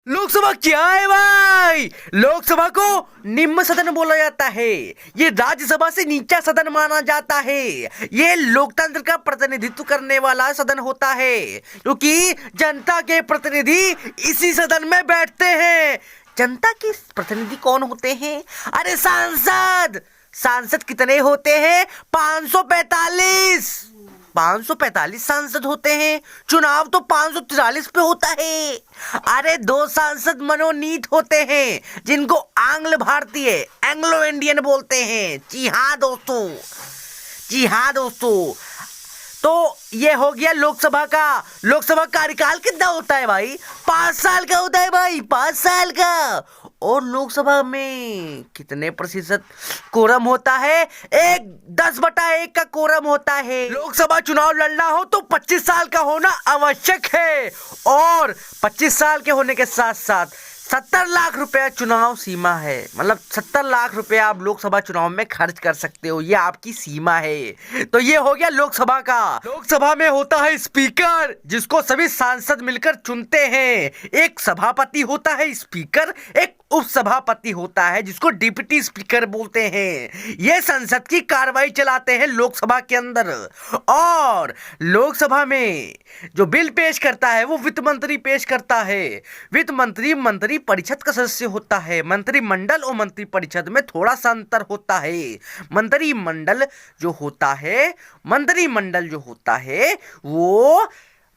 लोकसभा क्या है भाई? लोकसभा को निम्न सदन बोला जाता है। ये राज्यसभा से नीचा सदन माना जाता है। ये लोकतंत्र का प्रतिनिधित्व करने वाला सदन होता है, क्योंकि जनता के प्रतिनिधि इसी सदन में बैठते हैं। जनता के प्रतिनिधि कौन होते हैं? अरे सांसद। सांसद कितने होते हैं? 545। 545 सांसद होते हैं। चुनाव तो 543 पे होता है। अरे 2 सांसद मनोनीत होते हैं, जिनको आंग्ल भारतीय एंग्लो इंडियन बोलते हैं। जी हाँ दोस्तों, जी हाँ दोस्तों। तो ये हो गया लोकसभा का। लोकसभा कार्यकाल कितना होता है भाई? 5 साल का होता है भाई, 5 साल का। और लोकसभा में कितने प्रतिशत कोरम होता है? 10/1 का कोरम होता है। लोकसभा चुनाव लड़ना हो तो 25 साल का होना आवश्यक है, और 25 साल के होने के साथ साथ 70 लाख रुपया चुनाव सीमा है। मतलब 70 लाख रुपया आप लोकसभा चुनाव में खर्च कर सकते हो, ये आपकी सीमा है। तो ये हो गया लोकसभा का। लोकसभा में होता है स्पीकर, जिसको सभी सांसद मिलकर चुनते हैं। एक सभापति होता है स्पीकर, एक उपसभापति होता है, जिसको डिप्टी स्पीकर बोलते हैं। ये संसद की कार्रवाई चलाते हैं लोकसभा के अंदर। और लोकसभा में जो बिल पेश करता है वो वित्त मंत्री पेश करता है। वित्त मंत्री मंत्री परिषद का सदस्य होता है। मंत्रिमंडल और मंत्री परिषद में थोड़ा सा अंतर होता है। मंत्रिमंडल जो होता है वो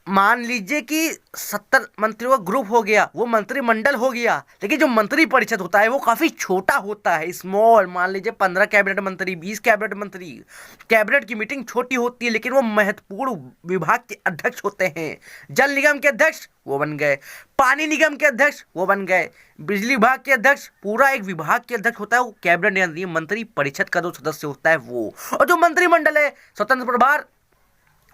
मान लीजिए कि 70 मंत्रियों का ग्रुप हो गया, वो मंत्रिमंडल हो गया। लेकिन जो मंत्री परिषद होता है वो काफी छोटा होता है, स्मॉल। मान लीजिए 15 कैबिनेट मंत्री, 20 कैबिनेट मंत्री। कैबिनेट की मीटिंग छोटी होती है, लेकिन वो महत्वपूर्ण विभाग के अध्यक्ष होते हैं। जल निगम के अध्यक्ष वो बन गए, पानी निगम के अध्यक्ष वो बन गए, बिजली विभाग के अध्यक्ष, पूरा एक विभाग के अध्यक्ष होता है वो कैबिनेट मंत्री परिषद का जो सदस्य होता है वो। और जो मंत्रिमंडल है, स्वतंत्र प्रभार,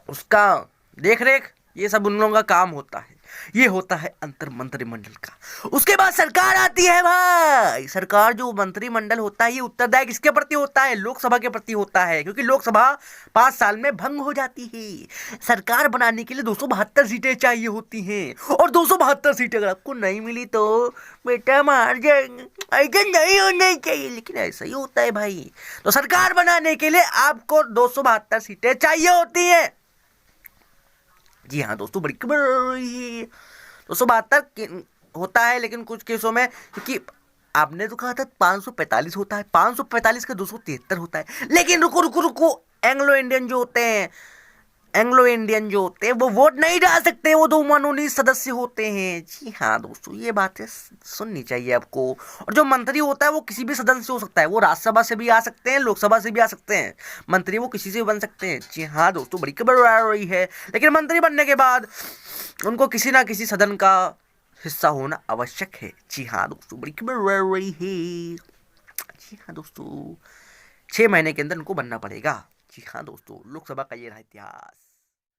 उसका देख रेख, ये सब उन लोगों का काम होता है। ये होता है अंतर मंत्रिमंडल का। उसके बाद सरकार आती है भाई। सरकार जो मंत्रिमंडल होता है ये उत्तरदायी किसके प्रति होता है? लोकसभा के प्रति होता है, क्योंकि लोकसभा 5 साल में भंग हो जाती है। सरकार बनाने के लिए 272 सीटें चाहिए होती हैं, और 272 सीटें अगर आपको नहीं मिली तो बेटा मार जाएंगे। ऐसा नहीं होना चाहिए, लेकिन ऐसा ही होता है भाई। तो सरकार बनाने के लिए आपको 272 सीटें चाहिए होती है। जी हाँ दोस्तों, बड़ी खबर 272 होता है, लेकिन कुछ केसों में, क्योंकि आपने तो कहा था 545 होता है, 545 का 273 होता है। लेकिन रुको रुको रुको, एंग्लो इंडियन जो होते हैं वो वोट नहीं डाल सकते, वो 2 मनोनीत सदस्य होते हैं। जी हाँ दोस्तों, ये बातें सुननी चाहिए आपको। और जो मंत्री होता है वो किसी भी सदन से हो सकता है, वो राज्यसभा से भी आ सकते हैं, लोकसभा से भी आ सकते हैं। मंत्री वो किसी से भी बन सकते हैं। जी हाँ दोस्तों, बड़ी खबर आ रही है। लेकिन मंत्री बनने के बाद उनको किसी ना किसी सदन का हिस्सा होना आवश्यक है। जी हाँ दोस्तों, बड़ी खबर आ रही है। जी हाँ दोस्तों, 6 महीने के अंदर उनको बनना पड़ेगा। जी हाँ दोस्तों, लोकसभा का ये रहा इतिहास।